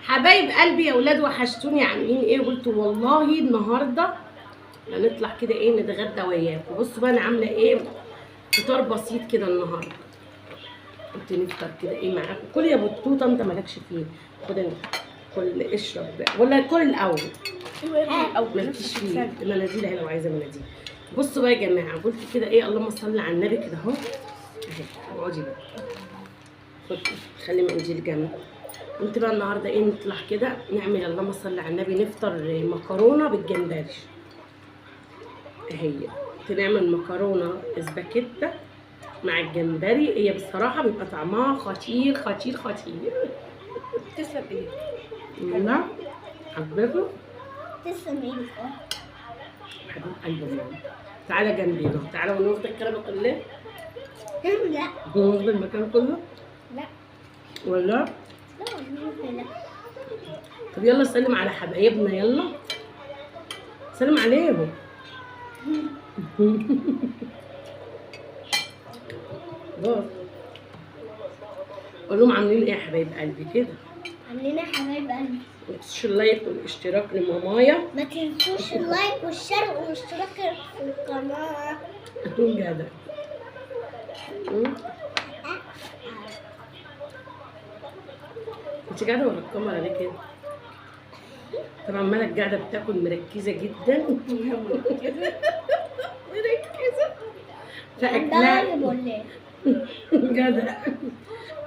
حبايب قلبي يا ولاد وحشتوني، عاملين ايه؟ قلت والله النهارده هنطلع كده ايه نتغدى وياكم. بصوا بقى انا عامله ايه، فطار بسيط كده النهارده. قلت نفطر كده ايه معاكم. كل يا بطوطه انت مالكش فيه، خد انت كل اشرب بقى ولا كل الاول مالكيش فيه. المناديل اهي لو عايزه مناديل. بصوا بقى يا جماعه، قلت كده ايه اللهم صل على النبي كده اهو. اهي اقعدي بقى، خد خلي منديل جنبي. قلت بقى النهارده ايه نطلع كده نعمل اللهم صل على النبي، نفطر مكرونه بالجمبري. اهي نعمل مكرونه اسباجيتا مع الجمبري. هي بصراحه بيبقى طعمها خطير خطير خطير. تسلم ايدك. لا حبيته. تسلم ايدك. حبيب قلبي ماما، تعالى جنبي اهو، تعالى وناخد الكلام كله. لا وناخد المكان كله لا ولا؟ لا والله لا. طب يلا سلم على حبايبنا، يلا سلم عليهم. بص قول لهم عاملين ايه يا حبايب قلبي كده. عاملين ايه يا حبايب قلبي؟ ما تنسوش اللايك والاشتراك لمامايا. ما تنسوش اللايك والشير والاشتراك في القناه. جدع. انت قاعده ورا الكاميرا ليه كده؟ طبعا مالك قاعده بتاكل مركزه جدا. مركزه في اكلها. واجب ولا ايه؟ جدع.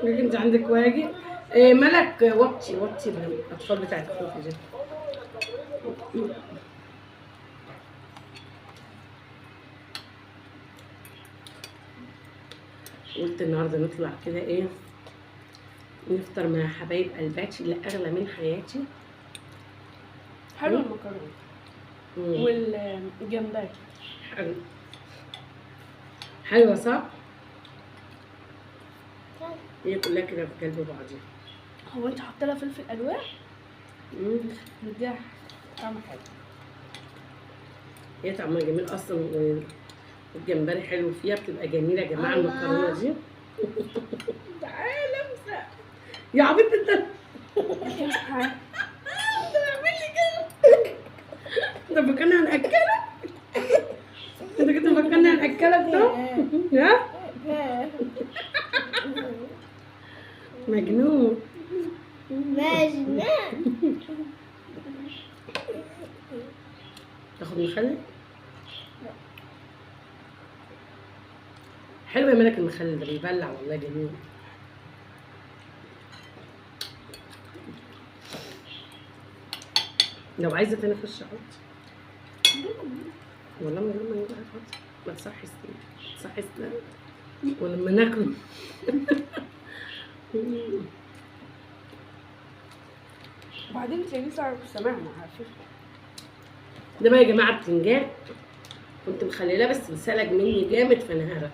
انت عندك واجب. إيه مالك؟ وطي الاطفال بتاعت اخوكي دي. قلت النهارده نطلع كده ايه نفطر مع حبايب قلباتي اللي اغلى من حياتي. حلو المكرونه والجمبري. حلو. حلوه صح؟ هي كلها كده في قلب بعضيها. هو انت حاطه لها فلفل الوان؟ مديها طعم حلو. هي طعمها جميل اصلا، والجمبري حلو فيها، بتبقى جميله يا جماعه الله. المكرونه دي. تعالى امسح يا عبيط انت. بتعمل لي كده. انت فاكرني هنأكلك؟ انت كنت فاكرني هنأكلك ده؟ ها؟ مجنون. مجنون. تاخد مخلل؟ حلو يا ملك المخلل ده، بيبلع والله جميل. لو عايزه تاني خش احط. والله من غير ما يبقى احط. ما تصحي سنين، تصحي سنين ولما ناكل. وبعدين تلاقيه صعب سامعنا على فكره. ده بقى يا جماعه بتنجان، كنت مخليلاه بس انسلق مني جامد فانهرى،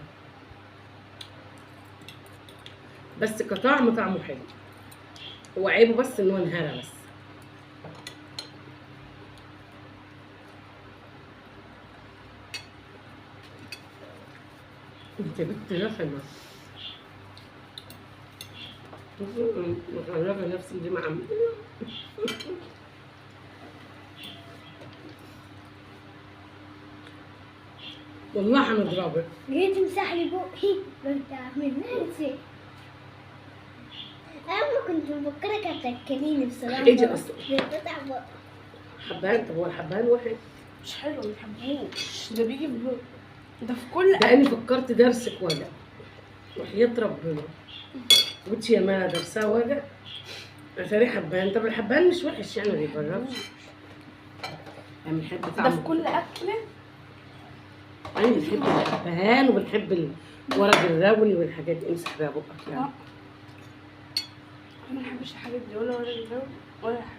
بس كطعم طعمه حلو. هو عيبه بس ان هو انهرى بس. انت بنت رخمه. مغربه نفسي دي مع والله هنضربك. جيت تمسح لي بقي ما بتعمل نفسي. انا كنت مفكرك هتاكليني بصراحه. ايه دي اصلا؟ بتفتح بقي. حبهان؟ طب هو الحبهان واحد؟ مش حلو، ما بحبوش. ده بيجي بلون، ده في كل ده انا فكرت درسك وجع وحياة ربنا. قلت يا مالا درسها وجع اتاري حبهان. طب الحبهان مش وحش يعني، ما بيبردش يعني، بنحب ده طعمه. في كل اكله. يعني بنحب الحبهان وبنحب ورق الراوني والحاجات دي. امسح بيها بقك يعني. انا ما بحبش الحاجات دي، ولا الجو ولا حاجه.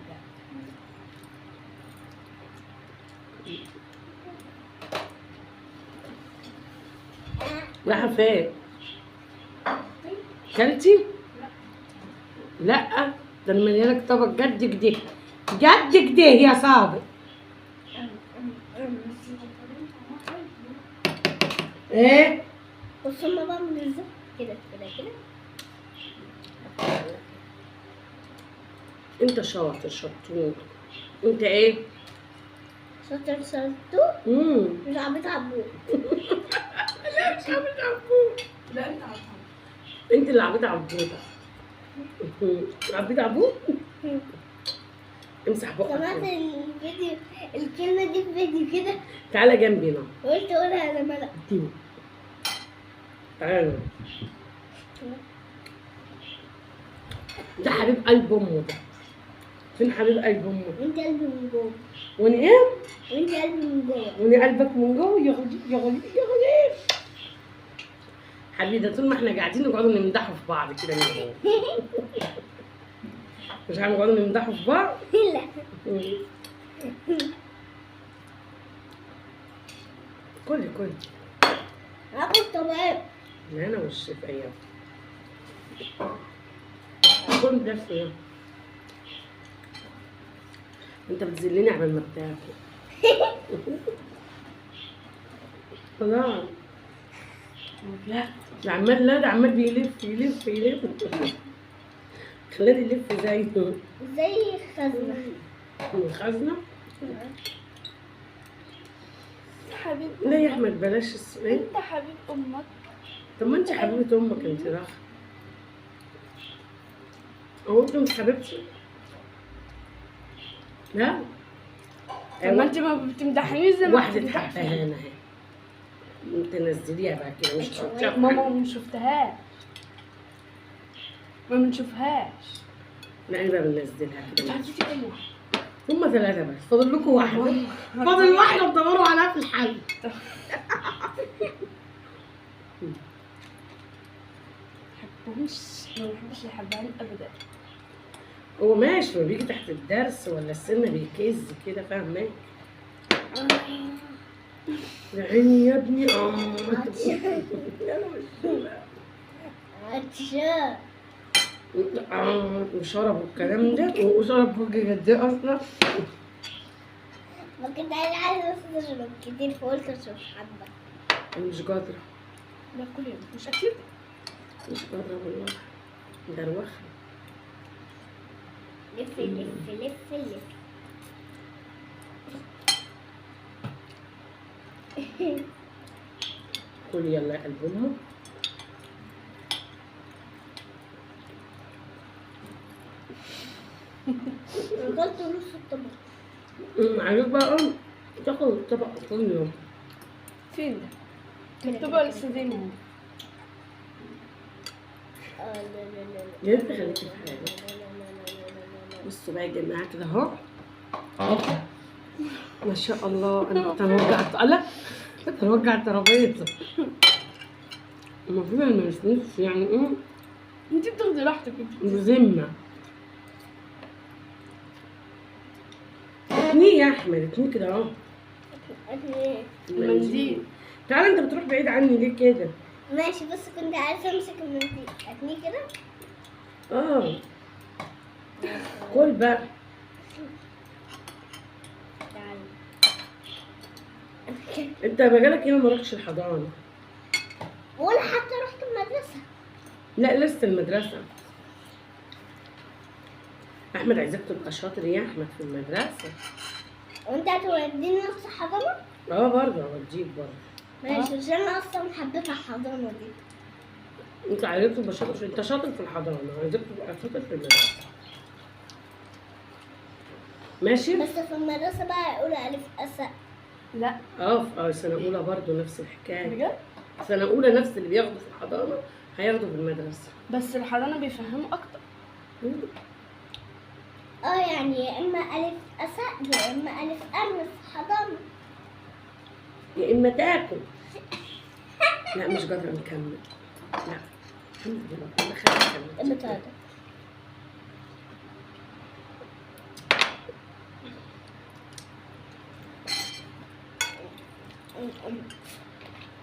رايحة فين؟ كلتي؟ لا ده انا مليانك طبق جد كده جد كده يا صابر. ايه؟ بص هما بقى من الزق كده كده كده. انت شاطر شطور. انت ايه؟ شاطر شطور. امم مش عبيط عبود. مش عبيط عبود. لا انت عارفه. انت اللي عبيط عبودة. عبيط عبود. امسح بقك سمعت كده. الفيديو الكلمة دي في فيديو كده تعالى جنبي هنا. وقلت اقولها لما لا. اديني. تعالى. ده حبيب قلب امه ده. فين حبيب قلب امه؟ وانت قلبي من جوه. وين ايه؟ وانت قلبي من جوه. وين قلبك من جوه يا غليل يا غليل يا غليل. حبيبي ده طول ما احنا قاعدين نقعدوا نمدحوا في بعض كده من جوه. مش هنقعدوا نمدحوا في بعض؟ لا. كل هاخد طبقات. لا انا والشيف ايام. كل ده فين؟ انت بتذلني قبل ما بتاكل. خلاص. لا ده عمال لا ده عمال بيلف يلف يلف. خلاني يلف زيه. زي خزنة. الخزنة. حبيب لا يا أمك. احمد بلاش السؤال. انت حبيب امك. طب ما انت حبيبة امك انت راخ. هو انت مش حبيبتي؟ لا. طب ما انت ما بتمدحنيش زي ما واحدة بتمدحني. حبهانة اهي. انت نزليها بقى كده مش تحطيها في ماما حاجة. ما شفتهاش. ما بنشوفهاش. لا انا بقى بنزلها انت كده. حطيتي كام واحد؟ هما ثلاثة بس فاضل لكم واحدة. فاضل واحدة تدوروا عليها في الحل. ما بحبش الحبهان ابدا. هو ماشي ما بيجي تحت الدرس ولا السن بيكز كده فاهمة؟ يا عيني يا ابني عطشان. وشرب الكلام ده وشرب فوق قد ايه اصلا. ما كنت عايزة بس اشرب كتير فقلت اشرب حبة. انا مش قادرة. ده كل يوم مش اكيد. مش قادرة والله. دروخة. لف لف لف لف. كل يلا يا قلب امه. غلطت نص الطبق. عايزك بقى تاخد الطبق كل يوم. فين ده؟ الطبق لسه زي ما هو. لا لا لا لا. يا ريت خليكي في حاجة. بصوا بقى يا جماعة كده اهو. ما شاء الله انا تنوجع لا تنوجع الترابيزة. المفروض ان ما نسندش يعني ايه انت بتاخدي راحتك انت. ذمة. اتنين يا احمد اتنين كده اهو. المنديل. تعالى انت بتروح بعيد عني ليه كده؟ ماشي بس كنت عايزة امسك المنديل. اتني كده. اه كل بقى. تعالى. انت بقالك ايه ما رحتش الحضانة؟ ولا حتى رحت المدرسة. لا لسه المدرسة. احمد عايزك تبقى شاطر يا احمد في المدرسة. وانت هتوديني نفس الحضانة؟ اه برضه هوديك برضه. ماشي عشان انا اصلا حبيت الحضانة دي. انت عايزك تبقى شاطر انت شاطر في الحضانة عايزك تبقى شاطر في المدرسة. ماشي؟ بس في المدرسة بقى يقولوا ألف أساء. لا في سنة أولى برضه نفس الحكاية. بجد. سنة أولى نفس اللي بياخدوا في الحضانة هياخدوا في المدرسة. بس الحضانه بيفهموا اكتر. يعني يا إما ألف أساء يا إما ألف أم في الحضانة. يا إما تاكل. لا مش قادرة نكمل. لا الحمد لله أنا خليني أكمل. بتاعتك.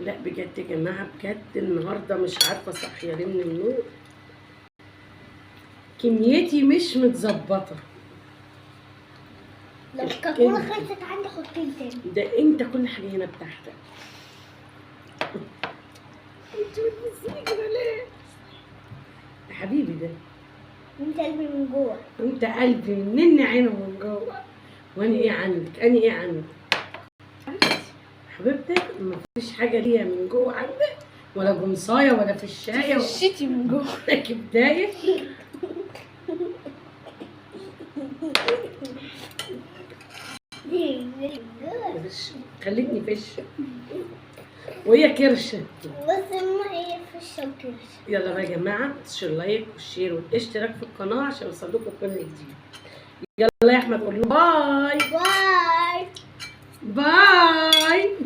لا بجد يا جماعة بجد النهاردة مش عارفة صاحية ليه من النوم. كميتي مش متظبطة. لو الكاكولا خلصت عندي حطين تاني. ده انت كل حاجة هنا بتاعتك. انت بتبصيلي كده ليه؟ يا حبيبي ده. انت قلبي من جوه. انت قلبي منين عينه من جوه. وانا ايه عندك؟ انا ايه عندك؟ حبيبتي مفيش حاجه ليا من جوه عندك، ولا جمصايه ولا في الشايه خشيتي من جوه. ولا كبدايه. فش. خلتني فش وهي كرشه. بس ما هي في الشوكرش. يلا بقى يا جماعه، تشير لايك والشير والاشتراك في القناه عشان يوصلكم كل جديد. يلا يا احمد قول له باي. باي. باي.